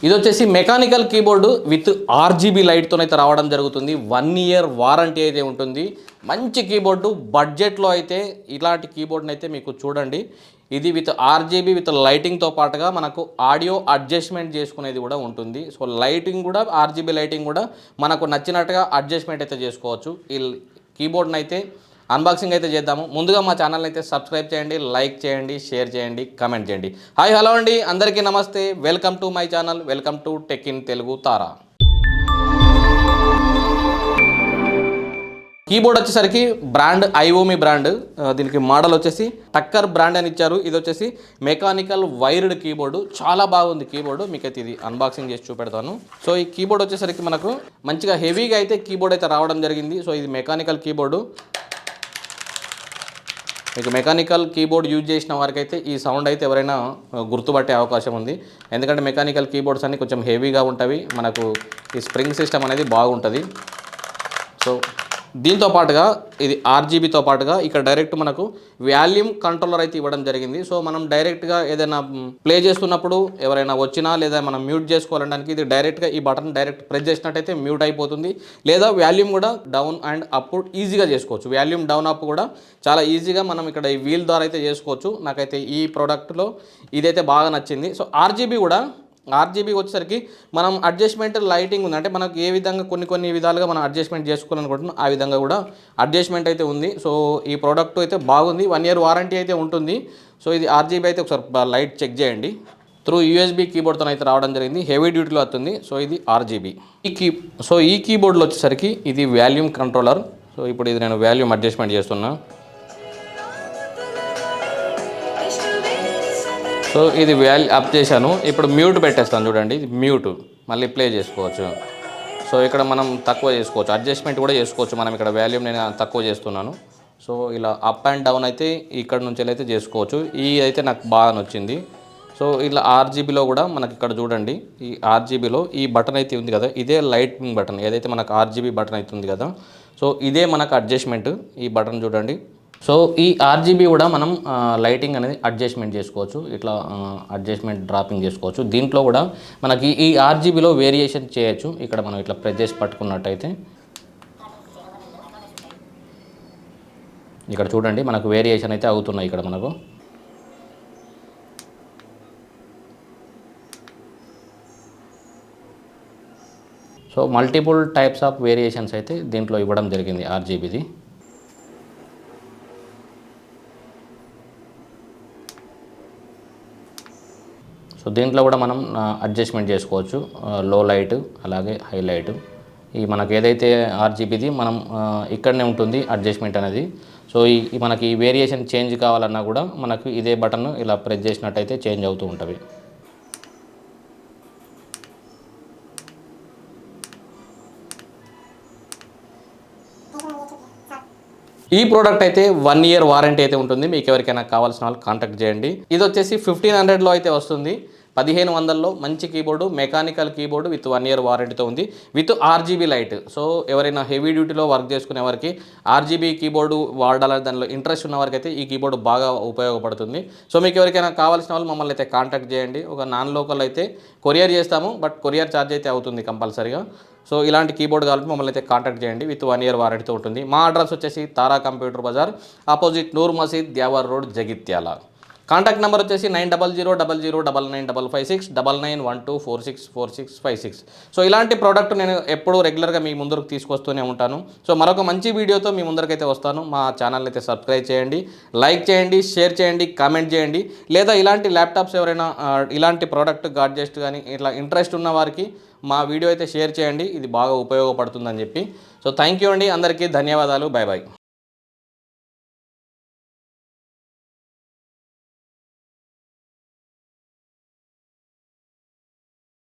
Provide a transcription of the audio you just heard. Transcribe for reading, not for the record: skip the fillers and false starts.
ఇది వచ్చేసి mechanical keyboard with RGB లైట్తో అయితే రావడం జరుగుతుంది. 1 ఇయర్ వారంటీ అయితే ఉంటుంది. మంచి కీబోర్డు బడ్జెట్లో అయితే ఇలాంటి కీబోర్డ్ని అయితే మీకు చూడండి. ఇది విత్ ఆర్జీబీ విత్ లైటింగ్తో పాటుగా మనకు ఆడియో అడ్జస్ట్మెంట్ చేసుకునేది కూడా ఉంటుంది. సో లైటింగ్ కూడా ఆర్జీబీ లైటింగ్ కూడా మనకు నచ్చినట్టుగా అడ్జస్ట్మెంట్ అయితే చేసుకోవచ్చు. ఈ కీబోర్డ్ని అయితే అన్బాక్సింగ్ అయితే చేద్దాము. ముందుగా మా ఛానల్ అయితే సబ్స్క్రైబ్ చేయండి, లైక్ చేయండి, షేర్ చేయండి, కమెంట్ చేయండి. హాయ్ హలో అండి, అందరికీ నమస్తే. Welcome to my channel, welcome to tech in Telugu Tara. Keyboard వచ్చేసరికి బ్రాండ్ ఐఓమి బ్రాండ్. దీనికి మోడల్ వచ్చేసి టక్కర్ బ్రాండ్ అని ఇచ్చారు. ఇది వచ్చేసి మెకానికల్ వైర్డ్ కీబోర్డు. చాలా బాగుంది కీబోర్డు. మీకైతే ఇది అన్బాక్సింగ్ చేసి చూపెడతాను. సో ఈ కీబోర్డ్ వచ్చేసరికి మనకు మంచిగా హెవీగా అయితే కీబోర్డ్ అయితే రావడం జరిగింది. సో ఇది మెకానికల్ కీబోర్డు. మీకు మెకానికల్ కీబోర్డ్ యూజ్ చేసిన వారికి అయితే ఈ సౌండ్ అయితే ఎవరైనా గుర్తుపట్టే అవకాశం ఉంది. ఎందుకంటే మెకానికల్ కీబోర్డ్స్ అన్నీ కొంచెం హెవీగా ఉంటాయి. మనకు ఈ స్ప్రింగ్ సిస్టమ్ అనేది బాగుంటుంది. సో దీంతో పాటుగా ఇది ఆర్జీబీతో పాటుగా ఇక్కడ డైరెక్ట్ మనకు వాల్యూమ్ కంట్రోలర్ అయితే ఇవ్వడం జరిగింది. సో మనం డైరెక్ట్గా ఏదైనా ప్లే చేస్తున్నప్పుడు ఎవరైనా వచ్చినా లేదా మనం మ్యూట్ చేసుకోవాలనడానికి ఇది డైరెక్ట్గా ఈ బటన్ డైరెక్ట్ ప్రెస్ చేసినట్టయితే మ్యూట్ అయిపోతుంది. లేదా వాల్యూమ్ కూడా డౌన్ అండ్ అప్ ఈజీగా చేసుకోవచ్చు. వాల్యూమ్ డౌన్ అప్ కూడా చాలా ఈజీగా మనం ఇక్కడ ఈ వీల్ ద్వారా అయితే చేసుకోవచ్చు. నాకైతే ఈ ప్రోడక్ట్లో ఇదైతే బాగా నచ్చింది. సో ఆర్జీబీ వచ్చేసరికి మనం అడ్జస్ట్మెంట్ లైటింగ్ ఉంది. అంటే మనకు ఏ విధంగా కొన్ని విధాలుగా మనం అడ్జస్ట్మెంట్ చేసుకోవాలనుకుంటున్నాం ఆ విధంగా కూడా అడ్జస్ట్మెంట్ అయితే ఉంది. సో ఈ ప్రోడక్ట్ అయితే బాగుంది. 1 ఇయర్ వారంటీ అయితే ఉంటుంది. సో ఇది ఆర్జీబీ అయితే ఒకసారి లైట్ చెక్ చేయండి. త్రూ యూఎస్బీ కీబోర్డ్తో అయితే రావడం జరిగింది. హెవీ డ్యూటీలో వస్తుంది. సో ఇది ఆర్జీబీ. ఈ కీబోర్డ్లో వచ్చేసరికి ఇది వాల్యూమ్ కంట్రోలర్. సో ఇప్పుడు ఇది నేను వాల్యూమ్ అడ్జస్ట్మెంట్ చేస్తున్నా. సో ఇది అప్ చేశాను. ఇప్పుడు మ్యూట్ పెట్టేస్తాను చూడండి. ఇది మ్యూట్ మళ్ళీ ప్లే చేసుకోవచ్చు. సో ఇక్కడ మనం తక్కువ చేసుకోవచ్చు, అడ్జస్ట్మెంట్ కూడా చేసుకోవచ్చు. మనం ఇక్కడ వాల్యూమ్ నేను తక్కువ చేస్తున్నాను. సో ఇలా అప్ అండ్ డౌన్ అయితే ఇక్కడ నుంచి అయితే చేసుకోవచ్చు. ఈ అయితే నాకు బాగా నచ్చింది. సో ఇలా ఆర్జీబీలో కూడా మనకి ఇక్కడ చూడండి, ఈ ఆర్జీబీలో ఈ బటన్ అయితే ఉంది కదా, ఇదే లైటింగ్ బటన్. ఏదైతే మనకు ఆర్జీబీ బటన్ అయితే ఉంది కదా, సో ఇదే మనకు అడ్జస్ట్మెంట్. ఈ బటన్ చూడండి. సో ఈ ఆర్జీబీ కూడా మనం లైటింగ్ అనేది అడ్జస్ట్మెంట్ చేసుకోవచ్చు. ఇట్లా అడ్జస్ట్మెంట్ డ్రాపింగ్ చేసుకోవచ్చు. దీంట్లో కూడా మనకి ఈ ఆర్జీబీలో వేరియేషన్ చేయొచ్చు. ఇక్కడ మనం ఇట్లా ప్రెస్ చేసి పట్టుకున్నట్టయితే ఇక్కడ చూడండి మనకు వేరియేషన్ అయితే అవుతున్నాయి ఇక్కడ మనకు. So multiple types of variations అయితే దీంట్లో ఇవ్వడం జరిగింది ఆర్జీబీది. సో దీంట్లో కూడా మనం అడ్జస్ట్మెంట్ చేసుకోవచ్చు. లో లైట్ అలాగే హై లైట్. ఈ మనకు ఏదైతే ఆర్జీబీది మనం ఇక్కడనే ఉంటుంది అడ్జస్ట్మెంట్ అనేది. సో ఈ మనకి ఈ వేరియేషన్ చేంజ్ కావాలన్నా కూడా మనకు ఇదే బటన్ ఇలా ప్రెస్ చేసినట్టయితే చేంజ్ అవుతూ ఉంటుంది. ఈ ప్రోడక్ట్ అయితే 1 ఇయర్ వారంటీ అయితే ఉంటుంది. మీకు ఎవరికైనా కావాల్సిన వాళ్ళు కాంటాక్ట్ చేయండి. ఇది వచ్చేసి 1500లో అయితే వస్తుంది. 1500లో మంచి keyboard, mechanical keyboard with 1 year వారంటీతో ఉంది, విత్ ఆర్జీబీ లైట్. సో ఎవరైనా హెవీ డ్యూటీలో వర్క్ చేసుకునే వారికి ఆర్జీబీ కీబోర్డు వాడాలని దానిలో ఇంట్రెస్ట్ ఉన్న వారికి అయితే ఈ కీబోర్డు బాగా ఉపయోగపడుతుంది. సో మీకు ఎవరికైనా కావాల్సిన వాళ్ళు మమ్మల్ని అయితే కాంటాక్ట్ చేయండి. ఒక నాన్ లోకల్ అయితే కొరియర్ చేస్తాము, బట్ కొరియర్ ఛార్జ్ అయితే అవుతుంది కంపల్సరీగా. సో ఇలాంటి కీబోర్డ్ కావాలంటే మమ్మల్ని అయితే కాంటాక్ట్ చేయండి. విత్ 1 ఇయర్ వారంటీతో ఉంటుంది. మా అడ్రస్ వచ్చేసి తారా కంప్యూటర్ బజార్, ఆపోజిట్ నూర్ మసీద్, ద్యావర్ రోడ్, జగిత్యాల. కాంటాక్ట్ నెంబర్ వచ్చేసి 9000095556 9912464656. సో ఇలాంటి ప్రోడక్ట్ నేను ఎప్పుడూ రెగ్యులర్గా మీ ముందరకు తీసుకొస్తూనే ఉంటాను. సో మరొక మంచి వీడియోతో మీ ముందరకైతే వస్తాను. మా ఛానల్ అయితే సబ్స్క్రైబ్ చేయండి, లైక్ చేయండి, షేర్ చేయండి, కామెంట్ చేయండి. లేదా ఇలాంటి ల్యాప్టాప్స్ ఎవరైనా ఇలాంటి ప్రోడక్ట్ గాడ్జెట్ కానీ ఇట్లా ఇంట్రెస్ట్ ఉన్న వారికి మా వీడియో అయితే షేర్ చేయండి. ఇది బాగా ఉపయోగపడుతుందని చెప్పి. సో థ్యాంక్ యూ అండి, అందరికీ ధన్యవాదాలు. Bye bye.